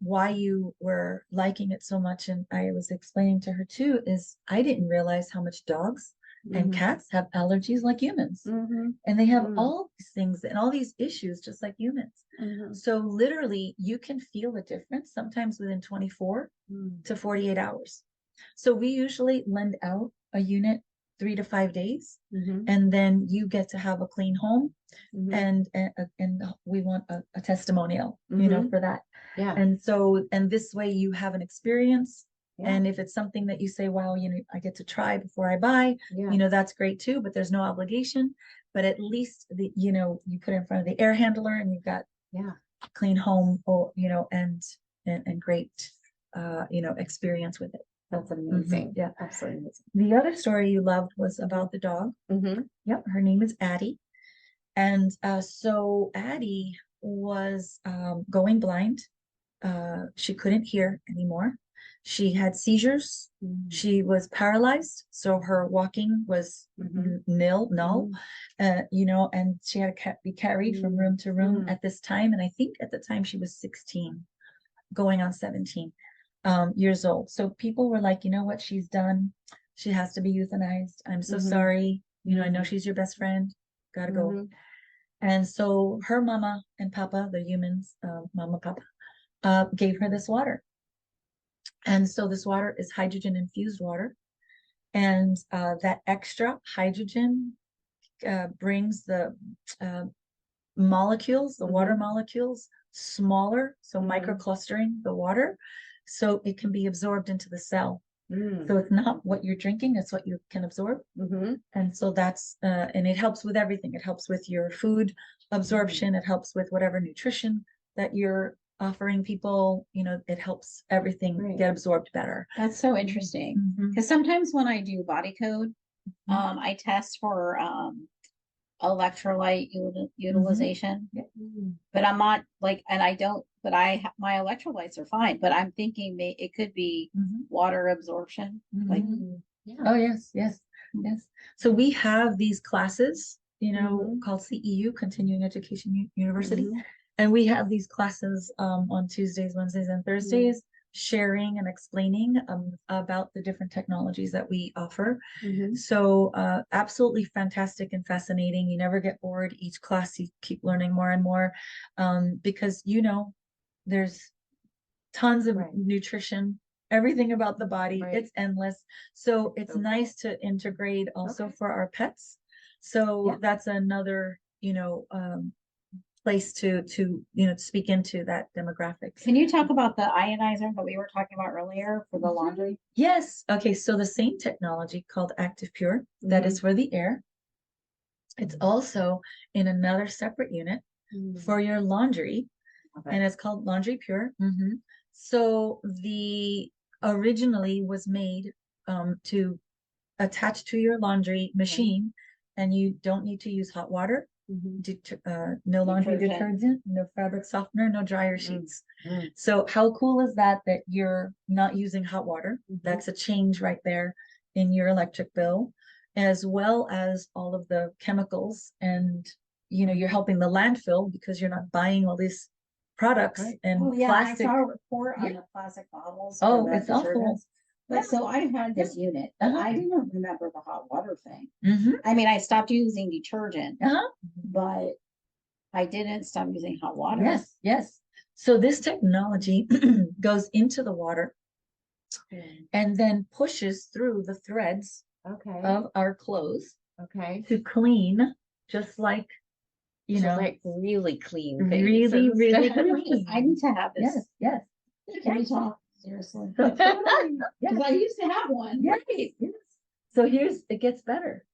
C: why you were liking it so much, and I was explaining to her too, is I didn't realize how much dogs and cats have allergies like humans.
B: Mm-hmm.
C: And they have
B: Mm.
C: all these things and all these issues just like humans.
B: Mm-hmm.
C: So literally you can feel a difference sometimes within 24 to 48 hours. So we usually lend out a unit 3 to 5 days,
B: Mm-hmm.
C: and then you get to have a clean home,
B: Mm-hmm.
C: and we want a testimonial, you know,
B: Mhm.
C: for that.
B: Yeah.
C: And so, and this way you have an experience.
B: Yeah.
C: And if it's something that you say, wow, you know, I get to try before I buy,
B: Yeah.
C: you know, that's great too, but there's no obligation. But at least the, you know, you put it in front of the air handler and you've got
B: Yeah.
C: clean home, or, you know, and great, you know, experience with it.
B: That's amazing.
C: Yeah.
B: Absolutely amazing.
C: The other story you loved was about the dog.
B: Mm-hmm.
C: Yep. Her name is Addie. And so Addie was going blind. She couldn't hear anymore. She had seizures.
B: Mm-hmm.
C: She was paralyzed. So her walking was
B: Mhm.
C: null, you know, and she had to be carried from room to room
B: Mhm.
C: at this time. And I think at the time she was 16, going on 17 years old. So people were like, you know what she's done? She has to be euthanized. I'm so
B: Mhm.
C: sorry. You know, I know
B: Mhm.
C: she's your best friend. Gotta go.
B: Mhm.
C: And so her mama and papa, the humans, mama, papa, gave her this water. And so this water is hydrogen infused water. And that extra hydrogen brings the uh, molecules, the water
B: Mhm.
C: molecules, smaller. So
B: Mhm.
C: microclustering the water. So it can be absorbed into the cell.
B: Mm.
C: So it's not what you're drinking, it's what you can absorb.
B: Mm-hmm.
C: And so that's, and it helps with everything. It helps with your food absorption. It helps with whatever nutrition that you're offering people. You know, it helps everything
B: Right.
C: get absorbed better.
D: That's so interesting.
C: Mhm.
D: Because sometimes when I do body code,
C: Mhm.
D: I test for electrolyte utilization,
B: Mm.
D: but I'm not like, and I don't, but my electrolytes are fine, but I'm thinking it could be
C: Mhm.
D: water absorption. Like,
B: Mm. Yeah.
C: Oh, yes, yes, yes. So we have these classes, you know,
B: Mhm.
C: called CEU, Continuing Education University.
B: Mhm.
C: And we have these classes on Tuesdays, Wednesdays, and Thursdays, sharing and explaining about the different technologies that we offer.
B: Mhm.
C: So absolutely fantastic and fascinating. You never get bored. Each class you keep learning more and more, because you know there's tons of
B: Right.
C: nutrition, everything about the body.
B: Right.
C: It's endless. So it's
B: So
C: nice to integrate also
B: Okay.
C: for our pets. So
B: Yeah.
C: that's another, you know, place to you know, speak into that demographics.
D: can you talk about the ionizer that we were talking about earlier for the
C: Mhm.
D: laundry?
C: Yes. Okay. So the same technology called Active Pure, that is for the air. It's also in another separate unit
B: Mm.
C: for your laundry,
B: Okay.
C: and it's called Laundry Pure. So the originally was made to attach to your laundry machine, and you don't need to use hot water.
B: Mhm.
C: No laundry
D: Detergent.
C: detergent, no fabric softener, no dryer
B: Mm.
C: sheets.
B: Mm.
C: So how cool is that you're not using hot water?
B: Mhm.
C: That's a change right there in your electric bill, as well as all of the chemicals, and you know, you're helping the landfill because you're not buying all these products
B: Right.
C: and
D: Oh, yeah,
C: plastic.
D: I saw a report on
C: Yeah.
D: the plastic bottles.
C: Oh,
D: for the
C: it's awful.
D: detergents. But
C: Yeah.
D: so I had this unit, but
C: Uh-huh.
D: I didn't remember the hot water thing.
C: Mhm.
D: I mean, I stopped using detergent,
C: Uh-huh.
D: but I didn't stop using hot water.
C: Yes, yes. So this technology goes into the water and then pushes through the threads
B: Okay.
C: of our clothes
B: Okay.
C: to clean, just like, you
B: So
C: know,
B: like really clean things.
C: really,
B: and
C: really
B: stuff.
C: clean.
D: I need to have this.
C: Yes,
D: Can we talk seriously?
C: yes.
D: Because I used to have one.
C: Yes, yes. So it gets better.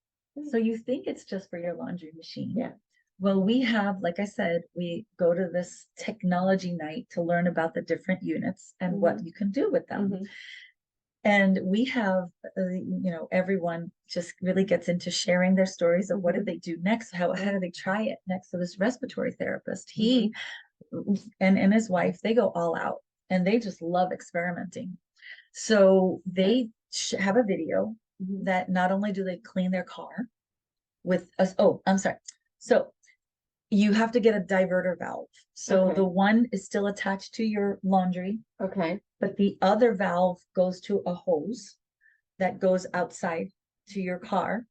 C: So you think it's just for your laundry machine.
B: Yeah.
C: Well, we have, like I said, we go to this technology night to learn about the different units and what you can do with them.
B: Mhm.
C: And we have, you know, everyone just really gets into sharing their stories of what did they do next? How do they try it next? So this respiratory therapist, he and his wife, they go all out. and they just love experimenting. So they have a video that not only do they clean their car with us. Oh, I'm sorry. So you have to get a diverter valve. So
B: Okay.
C: the one is still attached to your laundry,
B: Okay.
C: but the other valve goes to a hose that goes outside to your car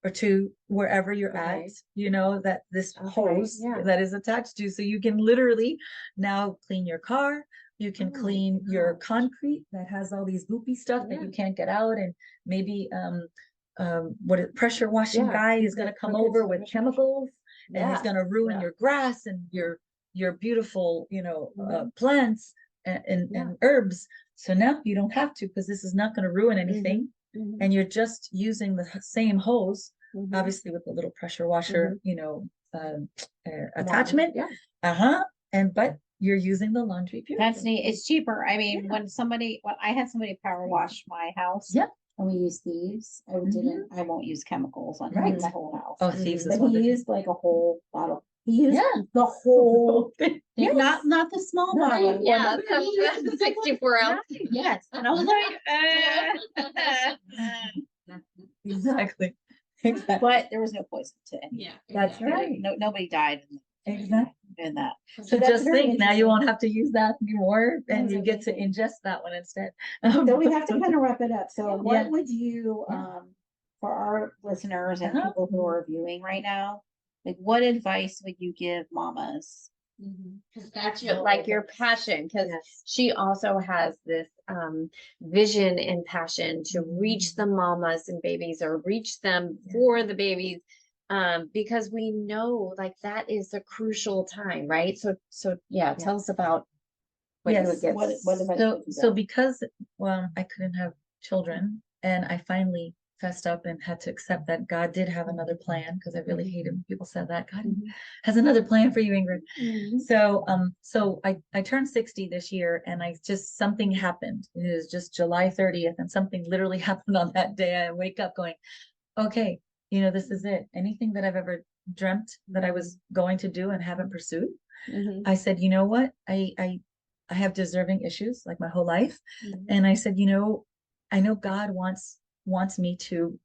C: or to wherever you're
B: Okay.
C: at, you know, that this
B: Okay,
C: hose
B: yeah.
C: that is attached to. So you can literally now clean your car. You can
B: Oh my
C: clean your
B: gosh.
C: concrete that has all these goopy stuff that
B: Yeah.
C: you can't get out. And maybe pressure washing
B: Yeah,
C: guy
B: you
C: is going to
B: could
C: come
B: cook it
C: over
B: so
C: with
B: much-
C: chemicals, and he's
B: Yeah.
C: going to ruin
B: Yeah.
C: your grass and your beautiful, you know, plants and
B: Yeah.
C: and herbs. So now you don't have to, because this is not going to ruin anything.
B: Mhm.
C: And you're just using the same hose,
B: Mhm.
C: obviously with the little pressure washer, you know, attachment.
B: Yeah.
C: And but you're using the laundry purifier.
D: That's neat. It's cheaper. I mean,
C: Yeah.
D: when I had somebody power wash my house.
C: Yep.
D: And we used thieves. I won't use chemicals on
C: Right.
D: my whole house.
C: Oh, thieves is
D: But he
C: wonderful.
D: used like a whole bottle. He used
C: Yeah.
D: the whole
C: thing.
D: thing, not the small
C: No,
D: bottle.
B: Yeah,
C: But
B: that's
C: he used the
B: 64 ounce.
C: Right.
D: Yes. And I was like,
C: Exactly. Exactly.
D: but there was no poison to any.
B: Yeah.
C: That's
B: exactly.
C: right.
D: No, nobody died
C: Exactly.
D: in that.
C: So
D: that's
C: just
D: very
C: think, now you
D: interesting.
C: won't have to use that anymore, and
D: That's
C: you get to
D: amazing.
C: ingest that one instead.
D: So we have to kind of wrap it up. So
C: Yeah.
D: what would you,
C: Yeah.
D: for our listeners and
C: Uh-huh.
D: people who are viewing right now, like what advice would you give mamas?
B: Because that's your passion. Because
C: Yes.
B: she also has this vision and passion to reach the mamas and babies, or reach them for the babies, because we know like that is a crucial time, right? So yeah, tell us about what you would
C: Yes.
B: give.
D: What advice
C: So,
D: would you
C: so
D: give?
C: because, well, I couldn't have children, and I finally fessed up and had to accept that God did have another plan, because I really hated when people said that. God has another plan for you, Ingrid. So I turned 60 this year, and something happened. It was just July 30th, and something literally happened on that day. I wake up going, okay, you know, this is it. Anything that I've ever dreamt that I was going to do and haven't pursued, I said, you know what? I have deserving issues like my whole life. And I said, you know, I know God wants me to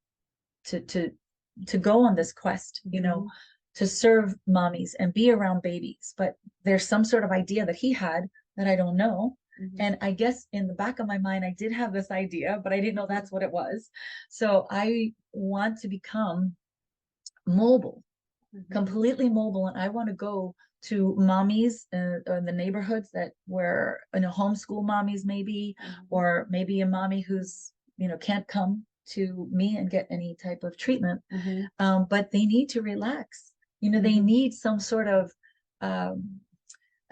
C: go on this quest, you know, to serve mommies and be around babies. But there's some sort of idea that he had that I don't know. And I guess in the back of my mind, I did have this idea, but I didn't know that's what it was. So I want to become mobile, completely mobile. And I want to go to mommies in the neighborhoods that where, you know, homeschool mommies maybe, or maybe a mommy who's, you know, can't come to me and get any type of treatment. But they need to relax. You know, they need some sort of,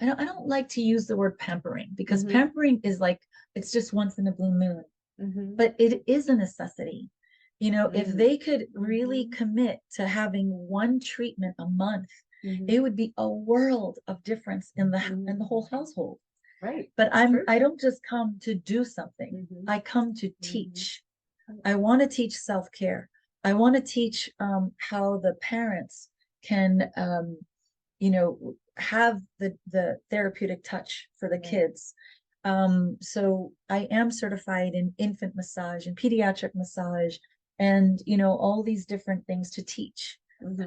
C: I don't like to use the word pampering, because pampering is like, it's just once in a blue moon, but it is a necessity. You know, if they could really commit to having one treatment a month, it would be a world of difference in the whole household.
B: Right.
C: But I don't just come to do something. I come to teach. I want to teach self-care. I want to teach how the parents can you know, have the therapeutic touch for the kids. So I am certified in infant massage and pediatric massage, and, you know, all these different things to teach.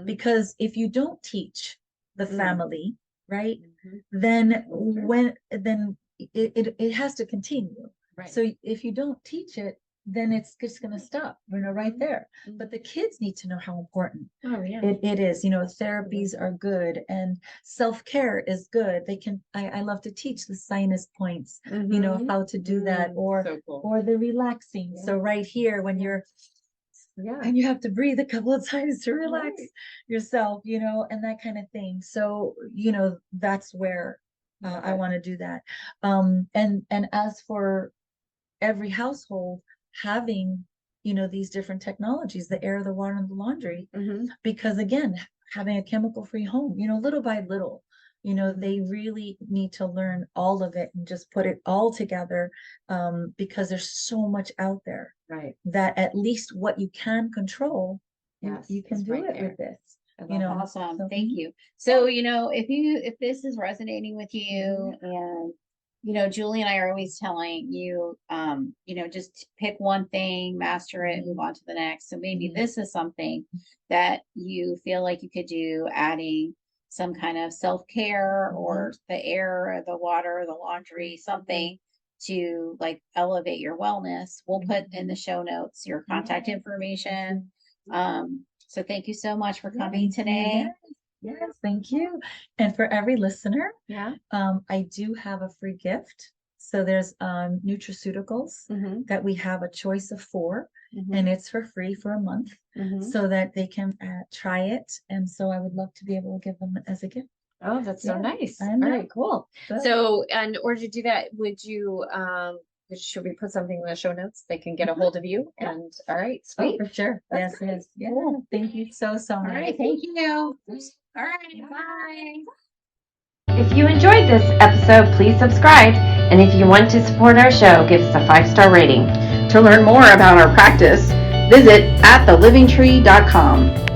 C: Because if you don't teach the family, right, then it has to continue.
B: Right.
C: So if you don't teach it, then it's just going to stop, you know, right there. But the kids need to know how important
B: Oh yeah.
C: it is. You know, therapies are good, and self-care is good. I love to teach the sinus points, you know, how to do that, or
B: so cool.
C: or the relaxing. So right here, when you're and you have to breathe a couple of times to relax yourself, you know, and that kind of thing. So, you know, that's where I want to do that. And as for every household having, you know, these different technologies, the air, the water, and the laundry, because again, having a chemical-free home, you know, little by little, you know, they really need to learn all of it and just put it all together, because there's so much out there,
B: Right.
C: that at least what you can control,
B: Yes,
C: you can
B: it's
C: do
B: right
C: it
B: there.
C: with this.
B: I
C: You know,
D: Awesome.
C: so-
D: Thank you. So, you know, if this is resonating with you and Julie and I are always telling you, just pick one thing, master it, move on to the next. So maybe this is something that you feel like you could do, adding some kind of self-care or the air, the water, the laundry, something to like elevate your wellness. We'll put in the show notes your contact information. So thank you so much for coming today.
C: Yes, thank you. And for every listener,
B: Yeah.
C: I do have a free gift. So there's nutraceuticals that we have a choice of 4, and it's for free for a month so that they can try it. And so I would love to be able to give them as a gift.
B: Oh, that's so nice.
C: I
B: All
C: know.
B: right, cool.
C: Good.
B: So, in order to do that, would you, should we put something in the show notes? They can get a hold of you. And all right,
C: Oh,
B: sweet.
C: for sure.
B: That's
C: Yes,
B: great.
C: yes. Yeah. Thank you so much.
D: All right. Thank you. All right. Bye.
E: If you enjoyed this episode, please subscribe. And if you want to support our show, give us a 5-star rating.
A: To learn more about our practice, visit athelivingtree.com.